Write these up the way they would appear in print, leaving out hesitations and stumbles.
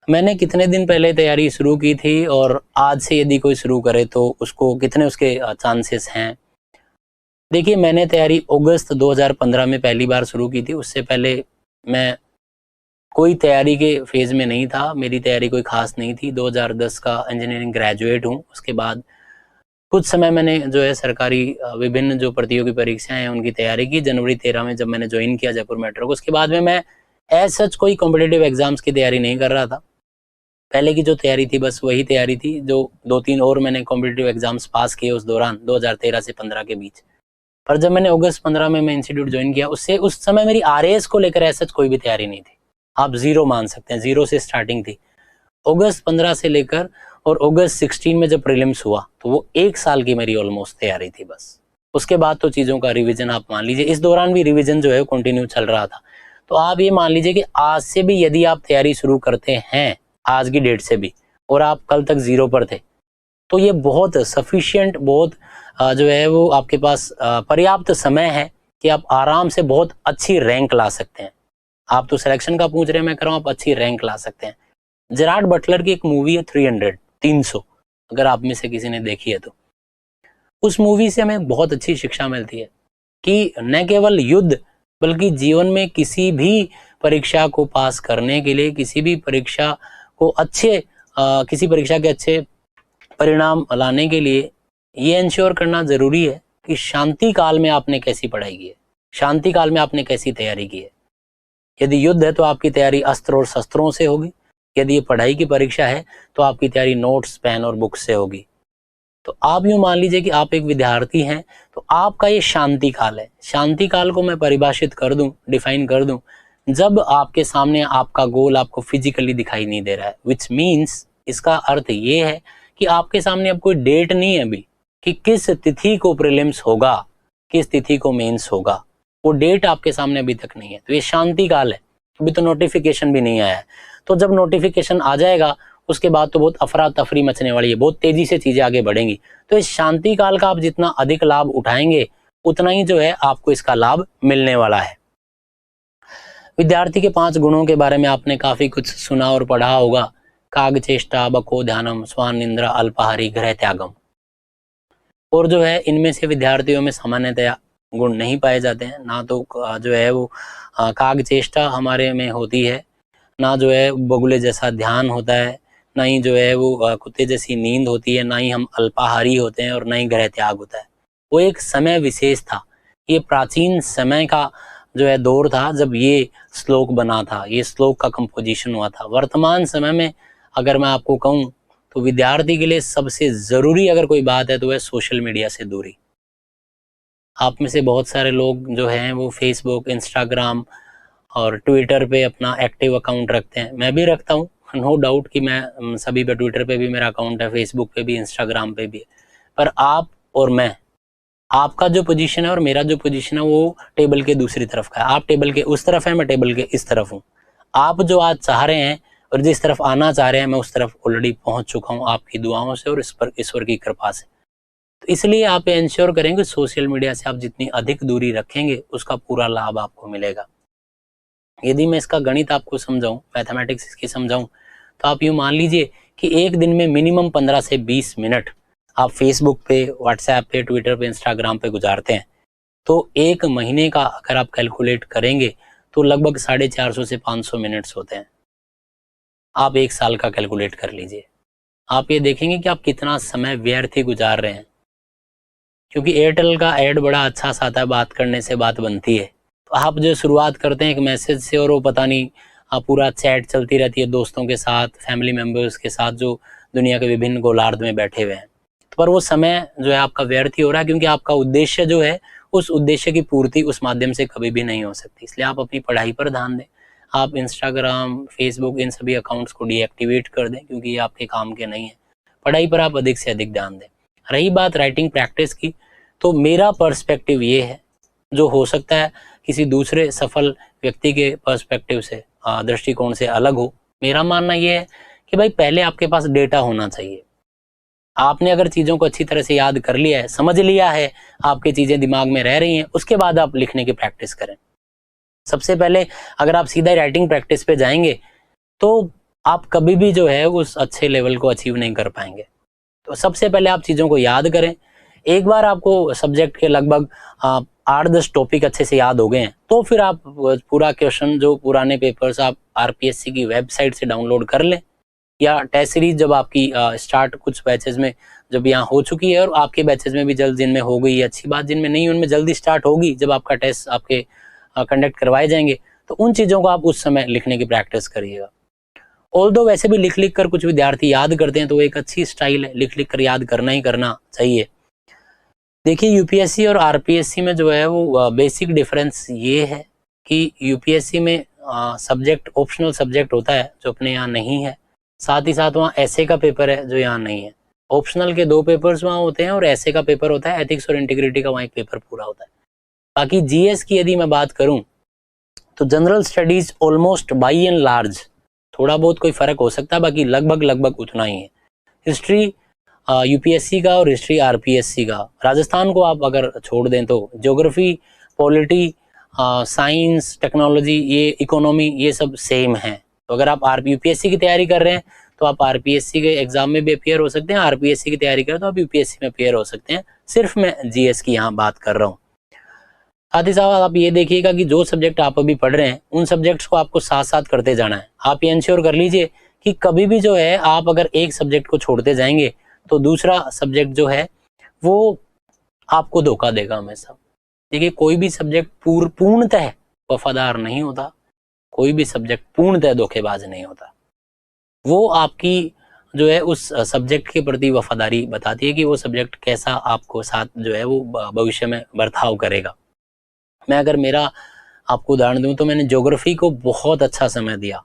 मैंने कितने दिन पहले तैयारी शुरू की थी और आज से यदि कोई शुरू करे तो उसको कितने उसके चांसेस हैं? देखिए, मैंने तैयारी अगस्त 2015 में पहली बार शुरू की थी। उससे पहले मैं कोई तैयारी के फेज़ में नहीं था। मेरी तैयारी कोई ख़ास नहीं थी। 2010 का इंजीनियरिंग ग्रेजुएट हूँ। उसके बाद कुछ समय मैंने जो है सरकारी विभिन्न जो प्रतियोगी परीक्षाएँ हैं उनकी तैयारी की। जनवरी 13 में जब मैंने जॉइन किया जयपुर मेट्रो को, उसके बाद में मैं एज़ सच कोई कॉम्पिटिटिव एग्ज़ाम्स की तैयारी नहीं कर रहा था। पहले की जो तैयारी थी बस वही तैयारी थी जो 2-3 और मैंने कॉम्पिटिटिव एग्ज़ाम्स पास किए उस दौरान 2013 से 15 के बीच। पर जब मैंने अगस्त 15 में मैं इंस्टीट्यूट जॉइन किया, उससे उस समय मेरी आरएएस को लेकर ऐसा कोई भी तैयारी नहीं थी। आप ज़ीरो मान सकते हैं, ज़ीरो से स्टार्टिंग थी। अगस्त 15 से लेकर और अगस्त 16 में जब प्रीलिम्स हुआ तो वो 1 साल की मेरी ऑलमोस्ट तैयारी थी बस। उसके बाद तो चीज़ों का रिवीजन आप मान लीजिए, इस दौरान भी रिवीजन जो है कंटिन्यू चल रहा था। तो आप ये मान लीजिए कि आज से भी यदि आप तैयारी शुरू करते हैं, आज की डेट से भी, और आप कल तक ज़ीरो पर थे, तो ये बहुत सफिशिएंट, बहुत जो है वो आपके पास पर्याप्त समय है कि आप आराम से बहुत अच्छी रैंक ला सकते हैं। आप तो सिलेक्शन का पूछ रहे हैं, मैं कह रहा हूँ आप अच्छी रैंक ला सकते हैं। जेरार्ड बटलर की एक मूवी है 300, अगर आप में से किसी ने देखी है तो। उस मूवी से हमें बहुत अच्छी शिक्षा मिलती है कि न केवल युद्ध बल्कि जीवन में किसी भी परीक्षा को पास करने के लिए, किसी भी परीक्षा को किसी परीक्षा के अच्छे परिणाम लाने के लिए ये इंश्योर करना जरूरी है कि शांति काल में आपने कैसी पढ़ाई की है, शांति काल में आपने कैसी तैयारी की है। यदि युद्ध है तो आपकी तैयारी अस्त्र और शस्त्रों से होगी। यदि ये पढ़ाई की परीक्षा है तो आपकी तैयारी नोट्स, पेन और बुक से होगी। तो आप यूं मान लीजिए कि आप एक विद्यार्थी हैं, तो आपका ये शांति काल है। शांति काल को मैं परिभाषित कर दूं, डिफाइन कर दूं, जब आपके सामने आपका गोल आपको फिजिकली दिखाई नहीं दे रहा है, विच मीन्स इसका अर्थ ये है कि आपके सामने अब कोई डेट नहीं है अभी कि किस तिथि को प्रीलिम्स होगा, किस तिथि को मेंस होगा। वो डेट आपके सामने अभी तक नहीं है, तो ये शांति काल है। अभी तो नोटिफिकेशन भी नहीं आया है। तो जब नोटिफिकेशन आ जाएगा उसके बाद तो बहुत अफरा तफरी मचने वाली है, बहुत तेजी से चीजें आगे बढ़ेंगी। तो इस शांति काल का आप जितना अधिक लाभ उठाएंगे उतना ही जो है आपको इसका लाभ मिलने वाला है। विद्यार्थी के 5 गुणों के बारे में आपने काफी कुछ सुना और पढ़ा होगा। काग चेष्टा, बको ध्यानम, स्वान निंद्रा, अल्पाहारी, गृह त्यागम। और जो है इनमें से विद्यार्थियों में सामान्यतया गुण नहीं पाए जाते हैं। ना तो जो है वो काग चेष्टा हमारे में होती है, ना जो है बगुले जैसा ध्यान होता है, ना ही जो है वो कुत्ते जैसी नींद होती है, ना ही हम अल्पाहारी होते हैं और ना ही गृह त्याग होता है। वो एक समय विशेष था। ये प्राचीन समय का जो है दौर था जब ये श्लोक बना था, ये श्लोक का कंपोजिशन हुआ था। वर्तमान समय में अगर मैं आपको कहूँ तो विद्यार्थी के लिए सबसे जरूरी अगर कोई बात है तो वह सोशल मीडिया से दूरी। आप में से बहुत सारे लोग जो हैं वो फेसबुक, इंस्टाग्राम और ट्विटर पे अपना एक्टिव अकाउंट रखते हैं। मैं भी रखता हूँ, नो डाउट कि मैं सभी पे, ट्विटर पे भी मेरा अकाउंट है, फेसबुक पे भी, इंस्टाग्राम पे भी है। पर आप और मैं, आपका जो पोजीशन है और मेरा जो पोजीशन है वो टेबल के दूसरी तरफ का है। आप टेबल के उस तरफ है, मैं टेबल के इस तरफ हूँ। आप जो आज चाह रहे हैं और जिस तरफ आना चाह रहे हैं मैं उस तरफ ऑलरेडी पहुंच चुका हूँ आपकी दुआओं से और इस पर ईश्वर की कृपा से। तो इसलिए आप इंश्योर करेंगे सोशल मीडिया से आप जितनी अधिक दूरी रखेंगे उसका पूरा लाभ आपको मिलेगा। यदि मैं इसका गणित आपको समझाऊं, मैथमेटिक्स इसकी समझाऊं, तो आप यूँ मान लीजिए कि एक दिन में मिनिमम 15 से 20 मिनट आप फेसबुक पे, व्हाट्सएप पे, ट्विटर पे, इंस्टाग्राम पे गुजारते हैं। तो एक महीने का अगर आप कैलकुलेट करेंगे तो लगभग 450 से 500 मिनट्स होते हैं। आप 1 साल का कैलकुलेट कर लीजिए। आप ये देखेंगे कि आप कितना समय व्यर्थ ही गुजार रहे हैं। क्योंकि एयरटेल का ऐड बड़ा अच्छा सा आता है, बात करने से बात बनती है। तो आप जो शुरुआत करते हैं एक मैसेज से और वो पता नहीं पूरा चैट चलती रहती है दोस्तों के साथ, फैमिली मेम्बर्स के साथ जो दुनिया के विभिन्न गोलार्ध में बैठे हुए हैं। पर वो समय जो है आपका व्यर्थ ही हो रहा है, क्योंकि आपका उद्देश्य जो है उस उद्देश्य की पूर्ति उस माध्यम से कभी भी नहीं हो सकती। इसलिए आप अपनी पढ़ाई पर ध्यान दें। आप इंस्टाग्राम, फेसबुक, इन सभी अकाउंट्स को डीएक्टिवेट कर दें क्योंकि ये आपके काम के नहीं है। पढ़ाई पर आप अधिक से अधिक ध्यान दें। रही बात राइटिंग प्रैक्टिस की, तो मेरा पर्सपेक्टिव ये है, जो हो सकता है किसी दूसरे सफल व्यक्ति के पर्सपेक्टिव से, दृष्टिकोण से अलग हो। मेरा मानना ये है कि भाई पहले आपके पास डेटा होना चाहिए। आपने अगर चीज़ों को अच्छी तरह से याद कर लिया है, समझ लिया है, आपकी चीज़ें दिमाग में रह रही हैं, उसके बाद आप लिखने की प्रैक्टिस करें। सबसे पहले अगर आप सीधा राइटिंग प्रैक्टिस पे जाएंगे तो आप कभी भी जो है उस अच्छे लेवल को अचीव नहीं कर पाएंगे। तो सबसे पहले आप चीज़ों को याद करें। एक बार आपको सब्जेक्ट के लगभग 8-10 टॉपिक अच्छे से याद हो गए हैं, तो फिर आप पूरा क्वेश्चन जो पुराने पेपर्स आप आरपीएससी की वेबसाइट से डाउनलोड कर लें, या टेस्ट सीरीज जब आपकी स्टार्ट कुछ बैचेज में जब यहाँ हो चुकी है और आपके बैचेज में भी जल्द जिनमें हो गई है अच्छी बात, जिनमें नहीं उनमें जल्दी स्टार्ट होगी जब आपका टेस्ट आपके कंडक्ट करवाए जाएंगे, तो उन चीज़ों को आप उस समय लिखने की प्रैक्टिस करिएगा। ऑल्दो वैसे भी लिख लिख कर कुछ विद्यार्थी याद करते हैं, तो वो एक अच्छी स्टाइल है, लिख लिख कर याद करना ही करना चाहिए। देखिए यूपीएससी और आरपीएससी में जो है वो बेसिक डिफरेंस ये है कि यूपीएससी में सब्जेक्ट ऑप्शनल सब्जेक्ट होता है जो अपने यहाँ नहीं है, साथ ही साथ वहाँ ऐसे का पेपर है जो यहाँ नहीं है। ऑप्शनल के 2 पेपर्स वहाँ होते हैं और ऐसे का पेपर होता है, एथिक्स और इंटीग्रिटी का वहाँ एक पेपर पूरा होता है। बाकी जीएस की यदि मैं बात करूँ तो general studies almost by and large थोड़ा बहुत कोई फर्क हो सकता है, बाकी लगभग उतना ही है। हिस्ट्री यूपीएससी का और हिस्ट्री आरपीएससी का, राजस्थान को आप अगर छोड़ दें तो ज्योग्राफी, पॉलिटी, साइंस, टेक्नोलॉजी, ये इकोनॉमी, ये सब सेम है। तो अगर आप यूपीएससी की तैयारी कर रहे हैं तो आप आरपीएससी के एग्जाम में भी अपियर हो सकते हैं, आरपीएससी की तैयारी करें तो आप यूपीएससी में अपियर हो सकते हैं। सिर्फ मैं जीएस की यहाँ बात कर रहा हूँ। साथ ही साथ आप ये देखिएगा कि जो सब्जेक्ट आप अभी पढ़ रहे हैं उन सब्जेक्ट्स को आपको साथ साथ करते जाना है। आप ये इंश्योर कर लीजिए कि कभी भी जो है आप अगर एक सब्जेक्ट को छोड़ते जाएंगे तो दूसरा सब्जेक्ट जो है वो आपको धोखा देगा हमेशा। देखिए कोई भी सब्जेक्ट पूर्णतः वफादार नहीं होता, कोई भी सब्जेक्ट पूर्णतः धोखेबाज नहीं होता। वो आपकी जो है उस सब्जेक्ट के प्रति वफादारी बताती है कि वो सब्जेक्ट कैसा आपको साथ जो है वो भविष्य में बर्ताव करेगा। मैं अगर मेरा आपको उदाहरण दूं तो मैंने ज्योग्राफी को बहुत अच्छा समय दिया,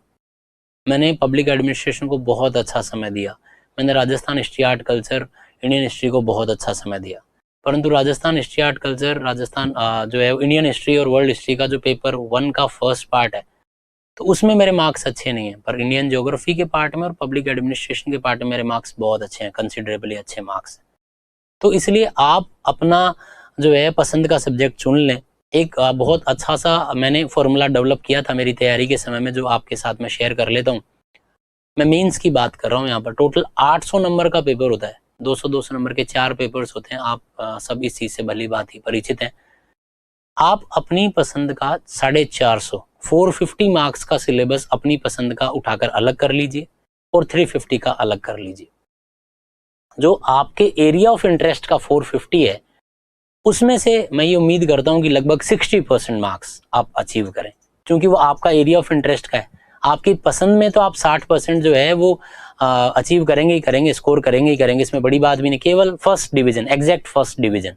मैंने पब्लिक एडमिनिस्ट्रेशन को बहुत अच्छा समय दिया, मैंने Rajasthan history art culture, Indian history को बहुत अच्छा समय दिया। परंतु Rajasthan history art culture, Rajasthan जो है इंडियन हिस्ट्री और वर्ल्ड हिस्ट्री का जो पेपर 1 का फर्स्ट पार्ट है तो उसमें मेरे मार्क्स अच्छे नहीं हैं, पर इंडियन ज्योग्राफी के पार्ट में और पब्लिक एडमिनिस्ट्रेशन के पार्ट में मेरे मार्क्स बहुत अच्छे हैं, कंसिडरेबली अच्छे मार्क्स हैं। तो इसलिए आप अपना जो है पसंद का सब्जेक्ट चुन लें। एक बहुत अच्छा सा मैंने फॉर्मूला डेवलप किया था मेरी तैयारी के समय में, जो आपके साथ मैं शेयर कर लेता हूँ। मैं मेंस की बात कर रहा हूँ, यहाँ पर टोटल 800 नंबर का पेपर होता है, 200-200 नंबर के 4 पेपर्स होते हैं। आप सब इस चीज़ से भली बात ही परिचित हैं। आप अपनी पसंद का 450 450 मार्क्स का सिलेबस अपनी पसंद का उठाकर अलग कर लीजिए और 350 का अलग कर लीजिए। जो आपके एरिया ऑफ इंटरेस्ट का 450 है उसमें से मैं ये उम्मीद करता हूँ कि लगभग 60% मार्क्स आप अचीव करें, क्योंकि वो आपका एरिया ऑफ इंटरेस्ट का है। आपकी पसंद में तो आप 60% जो है वो अचीव करेंगे ही करेंगे, स्कोर करेंगे ही करेंगे, इसमें बड़ी बात भी नहीं, केवल first division, exact first division.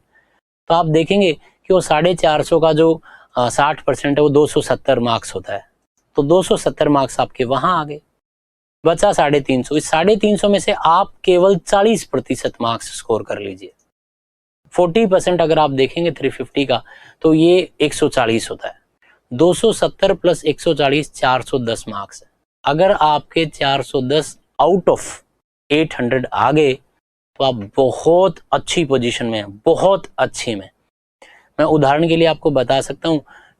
तो आप देखेंगे कि वो 450 का जो 60% है वो 270 मार्क्स होता है, तो 270 मार्क्स आपके वहाँ आ गए, बचा 350। इस 350 में से आप केवल 40% मार्क्स स्कोर कर लीजिए। 40% अगर आप देखेंगे 350 का तो ये 140 होता है। 270 प्लस 140 410 मार्क्स है। अगर आपके 410 आउट ऑफ 800 आ गए तो आप बहुत अच्छी पोजीशन में हैं, बहुत अच्छी में। मैं उदाहरण के लिए आपको बता सकता हूं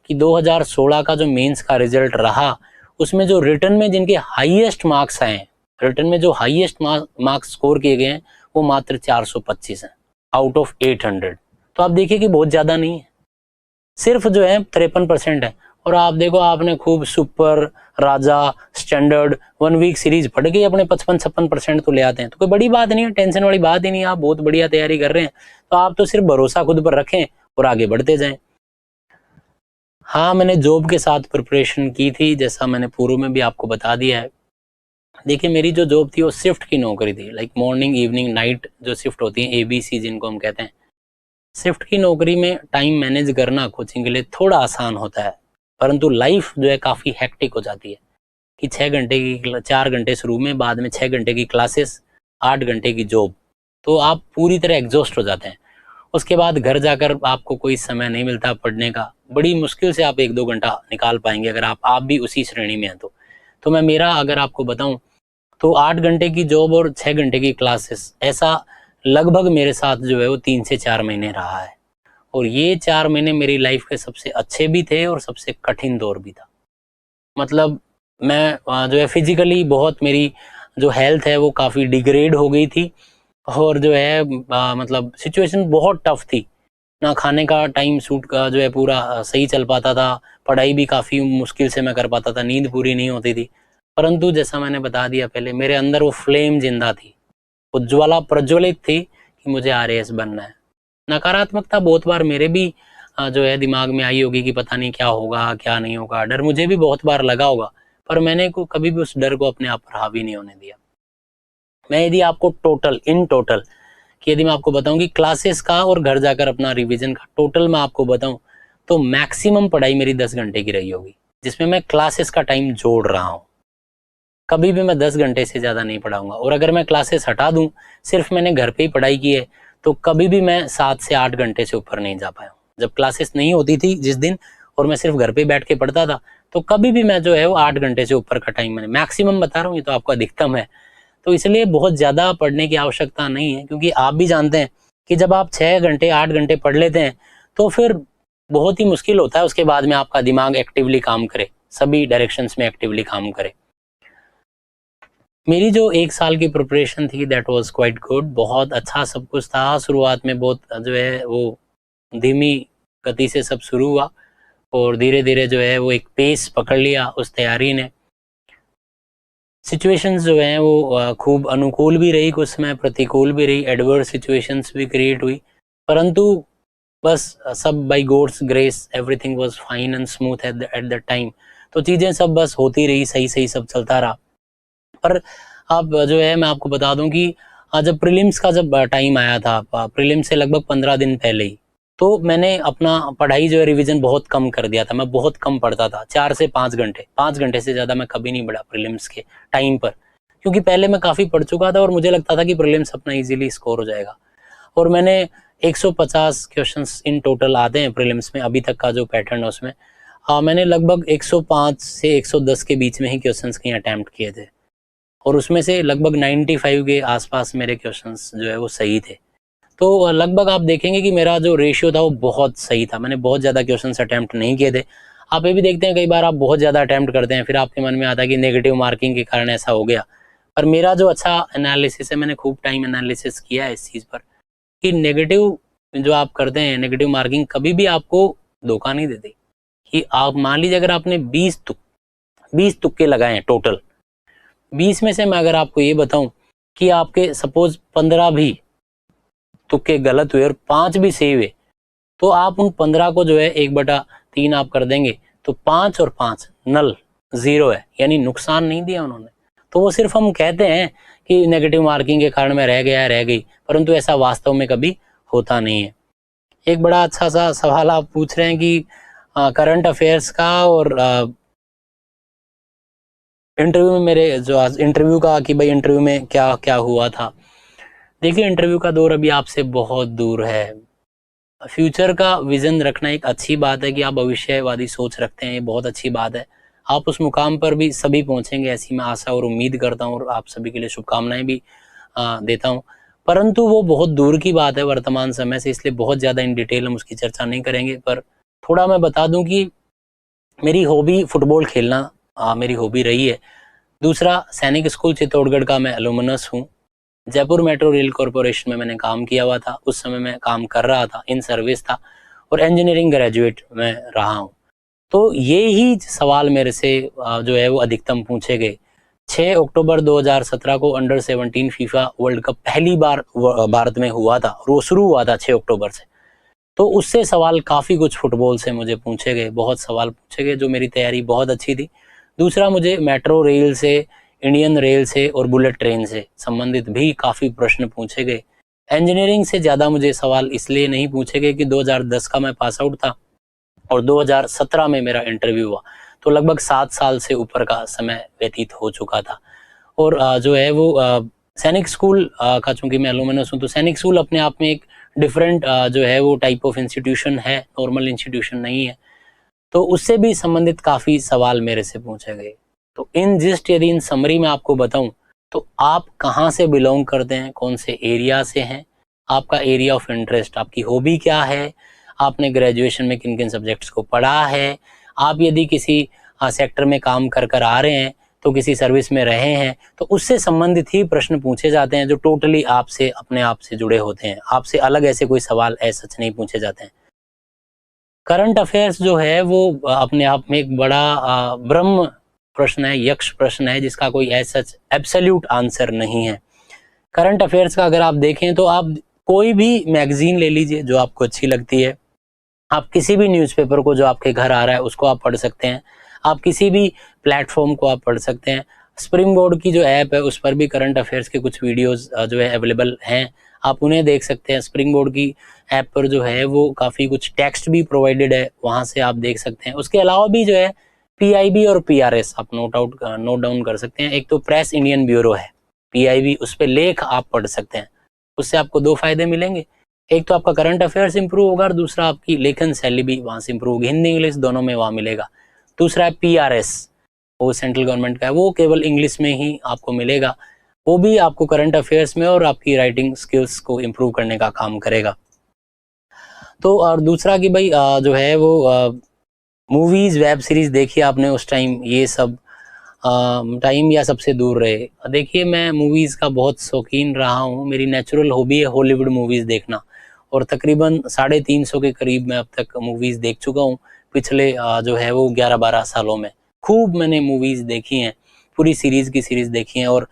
कि 2016 का जो मेंस का रिजल्ट रहा उसमें जो रिटन में जिनके हाईएस्ट मार्क्स आए हैं, रिटन में जो हाईएस्ट मार्क्स स्कोर किए गए हैं वो मात्र 425 हैं आउट ऑफ 800। तो आप देखिए कि बहुत ज़्यादा नहीं है, सिर्फ जो है 53% है। और आप देखो आपने खूब सुपर, राजा, स्टैंडर्ड 1 वीक सीरीज पढ़ के अपने 55-56% तो ले आते हैं। तो कोई बड़ी बात नहीं है, टेंशन वाली बात ही नहीं है, आप बहुत बढ़िया तैयारी कर रहे हैं। तो आप तो सिर्फ भरोसा खुद पर रखें और आगे बढ़ते जाएं। हाँ, मैंने जॉब के साथ प्रिपरेशन की थी, जैसा मैंने पूर्व में भी आपको बता दिया है। देखिए मेरी जो जॉब थी वो शिफ्ट की नौकरी थी, लाइक मॉर्निंग, इवनिंग, नाइट जो शिफ्ट होती है, ABC जिनको हम कहते हैं। शिफ्ट की नौकरी में टाइम मैनेज करना कोचिंग के लिए थोड़ा आसान होता है, परंतु लाइफ जो है काफ़ी हेक्टिक हो जाती है कि 6 घंटे की 4 घंटे शुरू में, बाद में 6 घंटे की क्लासेस, 8 घंटे की जॉब, तो आप पूरी तरह एग्जॉस्ट हो जाते हैं। उसके बाद घर जाकर आपको कोई समय नहीं मिलता पढ़ने का, बड़ी मुश्किल से आप 1-2 घंटा निकाल पाएंगे अगर आप भी उसी श्रेणी में हैं तो मैं मेरा अगर आपको बताऊं तो 8 घंटे की जॉब और 6 घंटे की क्लासेस, ऐसा लगभग मेरे साथ जो है वो 3 से 4 महीने रहा है। और ये 4 महीने मेरी लाइफ के सबसे अच्छे भी थे और सबसे कठिन दौर भी था। मतलब मैं जो है फिजिकली बहुत मेरी जो हेल्थ है वो काफ़ी डिग्रेड हो गई थी और जो है मतलब सिचुएशन बहुत टफ थी। ना खाने का टाइम सूट का जो है पूरा सही चल पाता था, पढ़ाई भी काफ़ी मुश्किल से मैं कर पाता था, नींद पूरी नहीं होती थी। परंतु जैसा मैंने बता दिया पहले, मेरे अंदर वो फ्लेम ज़िंदा थी, उज्ज्वला प्रज्वलित थी कि मुझे आरएएस बनना है। नकारात्मकता बहुत बार मेरे भी जो है दिमाग में आई होगी कि पता नहीं क्या होगा, क्या नहीं होगा। डर मुझे भी बहुत बार लगा होगा, पर मैंने कभी भी उस डर को अपने आप पर हावी नहीं होने दिया। मैं यदि आपको इन टोटल कि यदि मैं आपको बताऊं कि क्लासेस का और घर जाकर अपना रिवीजन का टोटल मैं आपको बताऊं तो मैक्सिमम पढ़ाई मेरी 10 घंटे की रही होगी, जिसमें मैं क्लासेस का टाइम जोड़ रहा हूं। कभी भी मैं 10 घंटे से ज़्यादा नहीं पढ़ाऊंगा। और अगर मैं क्लासेस हटा दूं, सिर्फ मैंने घर पे ही पढ़ाई की है, तो कभी भी मैं 7 से 8 घंटे से ऊपर नहीं जा पाया हूँ। जब क्लासेस नहीं होती थी जिस दिन और मैं सिर्फ घर पे बैठ के पढ़ता था, तो कभी भी मैं जो है वो 8 घंटे से ऊपर का टाइम मैंने मैक्सिमम बता रहा हूँ, ये तो आपको अधिकतम है। तो इसलिए बहुत ज़्यादा पढ़ने की आवश्यकता नहीं है, क्योंकि आप भी जानते हैं कि जब आप 6 घंटे 8 घंटे पढ़ लेते हैं तो फिर बहुत ही मुश्किल होता है उसके बाद में आपका दिमाग एक्टिवली काम करे, सभी डायरेक्शंस में एक्टिवली काम करे। मेरी जो 1 साल की प्रिपरेशन थी दैट वाज़ क्वाइट गुड, बहुत अच्छा सब कुछ था। शुरुआत में बहुत जो है वो धीमी गति से सब शुरू हुआ और धीरे-धीरे जो है वो एक पेस पकड़ लिया उस तैयारी ने। सिचुएशंस जो हैं वो खूब अनुकूल भी रही, कुछ समय प्रतिकूल भी रही, एडवर्स सिचुएशंस भी क्रिएट हुई, परंतु बस सब by God's grace everything was fine and smooth at the time. तो चीज़ें सब बस होती रही, सही-सही सब चलता रहा। पर अब जो है मैं आपको बता दूं कि जब प्रीलिम्स का जब टाइम आया था, प्रीलिम्स से लगभग 15 दिन पहले ही, तो मैंने अपना पढ़ाई जो है रिवीजन बहुत कम कर दिया था। मैं बहुत कम पढ़ता था, 4 से 5 घंटे, 5 घंटे से ज़्यादा मैं कभी नहीं पढ़ा प्रीलिम्स के टाइम पर, क्योंकि पहले मैं काफ़ी पढ़ चुका था और मुझे लगता था कि प्रीलिम्स अपना ईजिली स्कोर हो जाएगा। और मैंने 150 क्वेश्चंस इन टोटल आते हैं प्रीलिम्स में, अभी तक का जो पैटर्न है उसमें मैंने लगभग 105 से 110 के बीच में ही क्वेश्चंस कहीं अटेम्प्ट किए थे और उसमें से लगभग 95 के आसपास मेरे क्वेश्चंस जो है वो सही थे। तो लगभग आप देखेंगे कि मेरा जो रेशियो था वो बहुत सही था, मैंने बहुत ज़्यादा क्वेश्चंस अटेम्प्ट नहीं किए थे। आप ये भी देखते हैं कई बार आप बहुत ज़्यादा अटेम्प्ट करते हैं, फिर आपके मन में आता है कि नेगेटिव मार्किंग के कारण ऐसा हो गया। पर मेरा जो अच्छा एनालिसिस है, मैंने खूब टाइम एनालिसिस किया है इस चीज़ पर कि नेगेटिव जो आप करते हैं, नेगेटिव मार्किंग कभी भी आपको धोखा नहीं देती। कि आप मान लीजिए अगर आपने 20 तुक्के लगाए हैं टोटल, 20 में से मैं अगर आपको ये बताऊं कि आपके सपोज 15 भी तुक्के गलत हुए और 5 भी सही हुए, तो आप उन 15 को जो है 1/3 आप कर देंगे, तो 5 और 5 नल, जीरो है, यानी नुकसान नहीं दिया उन्होंने। तो वो सिर्फ हम कहते हैं कि नेगेटिव मार्किंग के कारण मैं रह गई, परंतु ऐसा वास्तव में कभी होता नहीं है। एक बड़ा अच्छा सा सवाल आप पूछ रहे हैं कि करंट अफेयर्स का और इंटरव्यू में मेरे जो आज इंटरव्यू का कि भाई इंटरव्यू में क्या क्या हुआ था। देखिए इंटरव्यू का दौर अभी आपसे बहुत दूर है। फ्यूचर का विजन रखना एक अच्छी बात है कि आप भविष्यवादी सोच रखते हैं, ये बहुत अच्छी बात है। आप उस मुकाम पर भी सभी पहुंचेंगे ऐसी मैं आशा और उम्मीद करता हूँ और आप सभी के लिए शुभकामनाएं भी देता हूँ। परंतु वो बहुत दूर की बात है वर्तमान समय से, इसलिए बहुत ज़्यादा इन डिटेल हम उसकी चर्चा नहीं करेंगे। पर थोड़ा मैं बता दूं कि मेरी हॉबी फुटबॉल खेलना मेरी हॉबी रही है। दूसरा, सैनिक स्कूल चित्तौड़गढ़ का मैं एलुमनस हूँ। जयपुर मेट्रो रेल कॉरपोरेशन में मैंने काम किया हुआ था, उस समय मैं काम कर रहा था, इन सर्विस था और इंजीनियरिंग ग्रेजुएट में रहा हूँ। तो ये ही सवाल मेरे से जो है वो अधिकतम पूछे गए। 6 अक्टूबर 2017 को अंडर 17 फीफा वर्ल्ड कप पहली बार भारत में हुआ था और वो शुरू हुआ था 6 अक्टूबर से। तो उससे सवाल काफ़ी कुछ फुटबॉल से मुझे पूछे गए, बहुत सवाल पूछे गए, जो मेरी तैयारी बहुत अच्छी थी। दूसरा, मुझे मेट्रो रेल से, इंडियन रेल से और बुलेट ट्रेन से संबंधित भी काफ़ी प्रश्न पूछे गए। इंजीनियरिंग से ज़्यादा मुझे सवाल इसलिए नहीं पूछे गए कि 2010 का मैं पास आउट था और 2017 में मेरा इंटरव्यू हुआ, तो लगभग 7 साल से ऊपर का समय व्यतीत हो चुका था। और जो है वो सैनिक स्कूल का, चूंकि मैं एलुमनस हूँ, तो सैनिक स्कूल अपने आप में एक डिफरेंट जो है वो टाइप ऑफ इंस्टीट्यूशन है, नॉर्मल इंस्टीट्यूशन नहीं है। तो उससे भी संबंधित काफ़ी सवाल मेरे से पूछे गए। तो इन जिस्ट यदि इन समरी में आपको बताऊं, तो आप कहाँ से बिलोंग करते हैं, कौन से एरिया से हैं, आपका एरिया ऑफ इंटरेस्ट, आपकी हॉबी क्या है, आपने ग्रेजुएशन में किन किन सब्जेक्ट्स को पढ़ा है, आप यदि किसी सेक्टर में काम कर आ रहे हैं, तो किसी सर्विस में रहे हैं, तो उससे संबंधित ही प्रश्न पूछे जाते हैं जो टोटली आपसे अपने आप से जुड़े होते हैं। आपसे अलग ऐसे कोई सवाल ऐसा सच नहीं पूछे जाते हैं। करंट अफेयर्स जो है वो अपने आप में एक बड़ा ब्रह्म प्रश्न है, यक्ष प्रश्न है, जिसका कोई ऐसा एब्सोल्यूट आंसर नहीं है। करंट अफेयर्स का अगर आप देखें तो आप कोई भी मैगजीन ले लीजिए जो आपको अच्छी लगती है, आप किसी भी न्यूज़पेपर को जो आपके घर आ रहा है उसको आप पढ़ सकते हैं, आप किसी भी प्लेटफॉर्म को आप पढ़ सकते हैं। स्प्रिंग बोर्ड की जो ऐप है उस पर भी करंट अफेयर्स के कुछ वीडियोस जो है अवेलेबल हैं, आप उन्हें देख सकते हैं। स्प्रिंग बोर्ड की ऐप पर जो है वो काफ़ी कुछ टेक्स्ट भी प्रोवाइडेड है, वहाँ से आप देख सकते हैं। उसके अलावा भी जो है PIB और PRS आप नोट डाउन कर सकते हैं। एक तो प्रेस इंडियन ब्यूरो है PIB, उस पर लेख आप पढ़ सकते हैं। उससे आपको 2 फायदे मिलेंगे, एक तो आपका करंट अफेयर्स इंप्रूव होगा और दूसरा आपकी लेखन शैली भी वहाँ से इंप्रूव होगी। हिंदी इंग्लिश दोनों में वहाँ मिलेगा। दूसरा है PRS, वो सेंट्रल गवर्नमेंट का है, वो केवल इंग्लिश में ही आपको मिलेगा, वो भी आपको करंट अफेयर्स में और आपकी राइटिंग स्किल्स को इम्प्रूव करने का काम करेगा। तो और दूसरा कि भाई जो है वो मूवीज़ वेब सीरीज़ देखिए आपने उस टाइम, ये सब टाइम या सबसे दूर रहे। देखिए मैं मूवीज़ का बहुत शौकीन रहा हूँ, मेरी नेचुरल हॉबी है हॉलीवुड मूवीज़ देखना, और तकरीबन 350 के करीब मैं अब तक मूवीज़ देख चुका हूँ पिछले जो है वो 11-12 सालों में। खूब मैंने मूवीज़ देखी हैं, पूरी सीरीज़ की सीरीज़ देखी हैं। और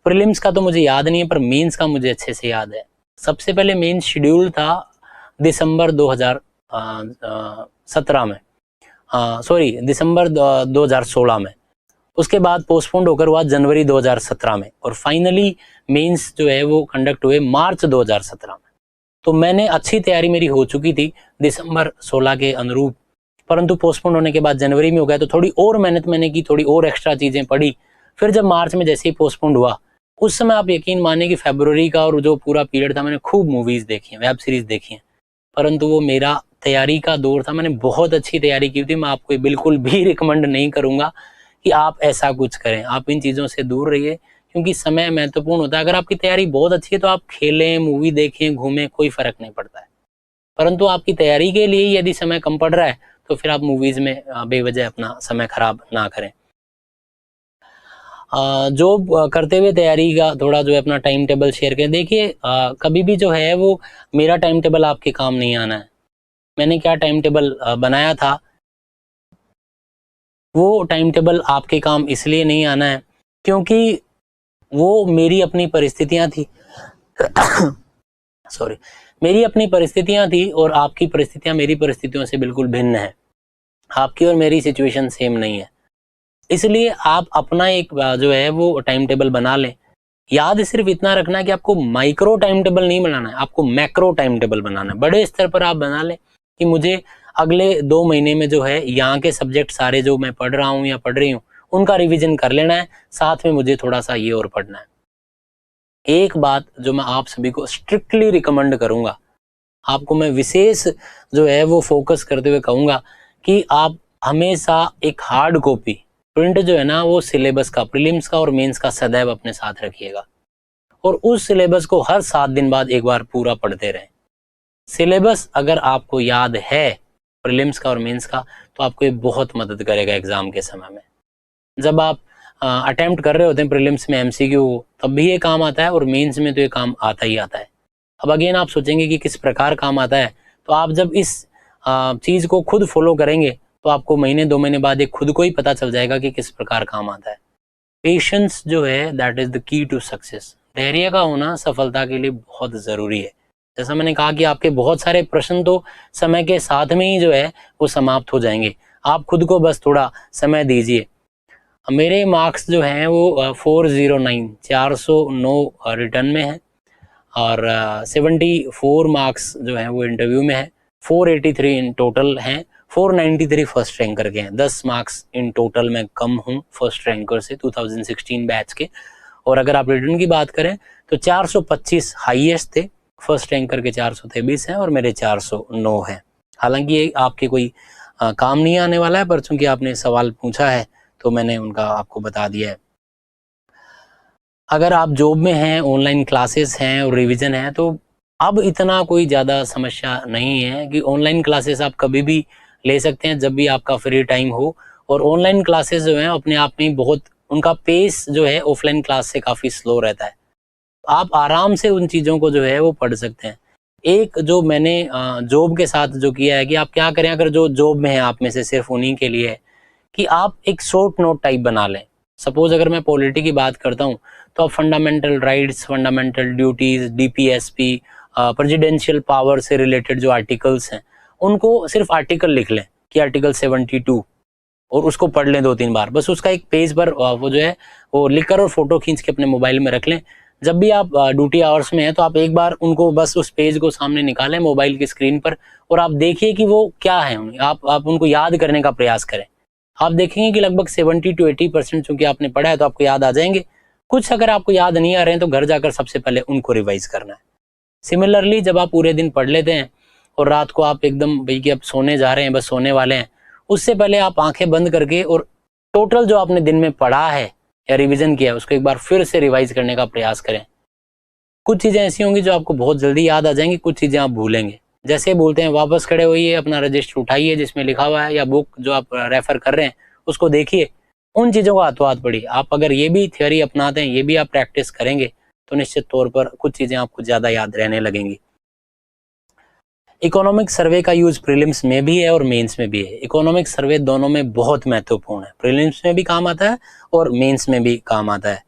प्रीलिम्स का तो मुझे याद नहीं है, पर मेंस का मुझे अच्छे से याद है। सबसे पहले मेंस शेड्यूल था दिसंबर 2017 में, सॉरी दिसंबर 2016 में, उसके बाद पोस्टपोन्ड होकर हुआ जनवरी 2017 में, और फाइनली मेंस जो है वो कंडक्ट हुए मार्च 2017 में। तो मैंने अच्छी तैयारी मेरी हो चुकी थी दिसंबर 16 के अनुरूप, परंतु पोस्टपोन्ड होने के बाद जनवरी में हो गया, तो थोड़ी और मेहनत मैंने की, थोड़ी और एक्स्ट्रा चीज़ें पढ़ी। फिर जब मार्च में जैसे ही पोस्टपोन्ड हुआ, उस समय आप यकीन माने कि फरवरी का और जो पूरा पीरियड था मैंने खूब मूवीज़ देखी हैं, वेब सीरीज़ देखी हैं, परंतु वो मेरा तैयारी का दौर था। मैंने बहुत अच्छी तैयारी की थी। मैं आपको बिल्कुल भी रिकमेंड नहीं करूँगा कि आप ऐसा कुछ करें, आप इन चीज़ों से दूर रहिए, क्योंकि समय महत्वपूर्ण होता है। अगर आपकी तैयारी बहुत अच्छी है तो आप खेलें, मूवी देखें, घूमें, कोई फ़र्क नहीं पड़ता है, परंतु आपकी तैयारी के लिए यदि समय कम पड़ रहा है तो फिर आप मूवीज़ में बेवजह अपना समय खराब ना करें। जॉब करते हुए तैयारी का थोड़ा जो है अपना टाइम टेबल शेयर करें। देखिए कभी भी जो है वो मेरा टाइम टेबल आपके काम नहीं आना है। मैंने क्या टाइम टेबल बनाया था, वो टाइम टेबल आपके काम इसलिए नहीं आना है क्योंकि वो मेरी अपनी परिस्थितियां थी सॉरी, मेरी अपनी परिस्थितियां थी और आपकी परिस्थितियां मेरी परिस्थितियों से बिल्कुल भिन्न है। आपकी और मेरी सिचुएशन सेम नहीं है, इसलिए आप अपना एक जो है वो टाइम टेबल बना लें। याद सिर्फ इतना रखना है कि आपको माइक्रो टाइम टेबल नहीं बनाना है, आपको मैक्रो टाइम टेबल बनाना है। बड़े स्तर पर आप बना लें कि मुझे अगले 2 महीने में जो है यहाँ के सब्जेक्ट सारे जो मैं पढ़ रहा हूँ या पढ़ रही हूँ उनका रिवीजन कर लेना है, साथ में मुझे थोड़ा सा ये और पढ़ना है। एक बात जो मैं आप सभी को स्ट्रिक्टली रिकमेंड करूँगा, आपको मैं विशेष जो है वो फोकस करते हुए कहूँगा कि आप हमेशा एक हार्ड कॉपी प्रिंट जो है ना वो सिलेबस का, प्रीलिम्स का और मेंस का सदैव अपने साथ रखिएगा, और उस सिलेबस को हर 7 दिन बाद एक बार पूरा पढ़ते रहें। सिलेबस अगर आपको याद है प्रीलिम्स का और मेंस का तो आपको ये बहुत मदद करेगा एग्जाम के समय में। जब आप अटेम्प्ट कर रहे होते हैं प्रीलिम्स में MCQ, तब भी ये काम आता है और मेंस में तो ये काम आता ही आता है। अब अगेन आप सोचेंगे कि किस प्रकार काम आता है, तो आप जब इस चीज़ को खुद फॉलो करेंगे तो आपको महीने 2 महीने बाद एक खुद को ही पता चल जाएगा कि किस प्रकार काम आता है। पेशेंस जो है that is the key to success. धैर्य का होना सफलता के लिए बहुत ज़रूरी है। जैसा मैंने कहा कि आपके बहुत सारे प्रश्न तो समय के साथ में ही जो है वो समाप्त हो जाएंगे, आप खुद को बस थोड़ा समय दीजिए। मेरे मार्क्स जो हैं वो 409 रिटर्न में है और 74 मार्क्स जो हैं वो इंटरव्यू में है, 483 इन टोटल हैं, 493 फर्स्ट रैंकर के हैं। 10 मार्क्स इन टोटल में कम हूँ फर्स्ट रैंकर से 2016 बैच के। और अगर आप रिटर्न की बात करें तो 425 हाईएस्ट थे, फर्स्ट रैंकर के 423 हैं और मेरे 409 हैं। हालांकि ये आपके कोई काम नहीं आने वाला है, पर चूंकि आपने सवाल पूछा है तो मैंने उनका आपको बता दिया है। अगर आप जॉब में हैं, ऑनलाइन क्लासेस हैं और रिवीजन है, तो अब इतना कोई ज़्यादा समस्या नहीं है कि ऑनलाइन क्लासेस आप कभी भी ले सकते हैं जब भी आपका फ्री टाइम हो, और ऑनलाइन क्लासेस जो हैं अपने आप में बहुत, उनका पेस जो है ऑफलाइन क्लास से काफ़ी स्लो रहता है। आप आराम से उन चीज़ों को जो है वो पढ़ सकते हैं। एक जो मैंने जॉब के साथ जो किया है कि आप क्या करें, अगर जो जॉब में है आप में से सिर्फ उन्हीं के लिए है कि आप एक शॉर्ट नोट टाइप बना लें। सपोज अगर मैं पॉलिटी की बात करता हूँ तो आप fundamental rights, fundamental duties, DPSP, presidential power से रिलेटेड जो आर्टिकल्स हैं उनको सिर्फ आर्टिकल लिख लें कि आर्टिकल 72, और उसको पढ़ लें 2-3 बार। बस उसका एक पेज पर वो जो है वो लिख कर और फोटो खींच के अपने मोबाइल में रख लें। जब भी आप ड्यूटी आवर्स में हैं तो आप एक बार उनको बस उस पेज को सामने निकालें मोबाइल की स्क्रीन पर और आप देखिए कि वो क्या है। आप उनको याद करने का प्रयास करें। आप देखेंगे कि लगभग 70 to 80% चूंकि आपने पढ़ा है तो आपको याद आ जाएंगे। कुछ अगर आपको याद नहीं आ रहे हैं तो घर जाकर सबसे पहले उनको रिवाइज करना है। सिमिलरली जब आप पूरे दिन पढ़ लेते हैं और रात को आप एकदम भाई कि अब सोने जा रहे हैं, बस सोने वाले हैं, उससे पहले आप आंखें बंद करके और टोटल जो आपने दिन में पढ़ा है या रिवीजन किया है उसको एक बार फिर से रिवाइज करने का प्रयास करें। कुछ चीज़ें ऐसी होंगी जो आपको बहुत जल्दी याद आ जाएंगी, कुछ चीज़ें आप भूलेंगे। जैसे बोलते हैं वापस खड़े होइए, अपना रजिस्टर उठाइए जिसमें लिखा हुआ है, या बुक जो आप रेफर कर रहे हैं उसको देखिए, उन चीज़ों को हाथों हाथ पढ़िए। आप अगर ये भी थ्योरी अपनाते हैं, ये भी आप प्रैक्टिस करेंगे तो निश्चित तौर पर कुछ चीज़ें आपको ज़्यादा याद रहने लगेंगी। इकोनॉमिक सर्वे का यूज प्रीलिम्स में भी है और मेंस में भी है। इकोनॉमिक सर्वे दोनों में बहुत महत्वपूर्ण है, प्रीलिम्स में भी काम आता है और मेंस में भी काम आता है।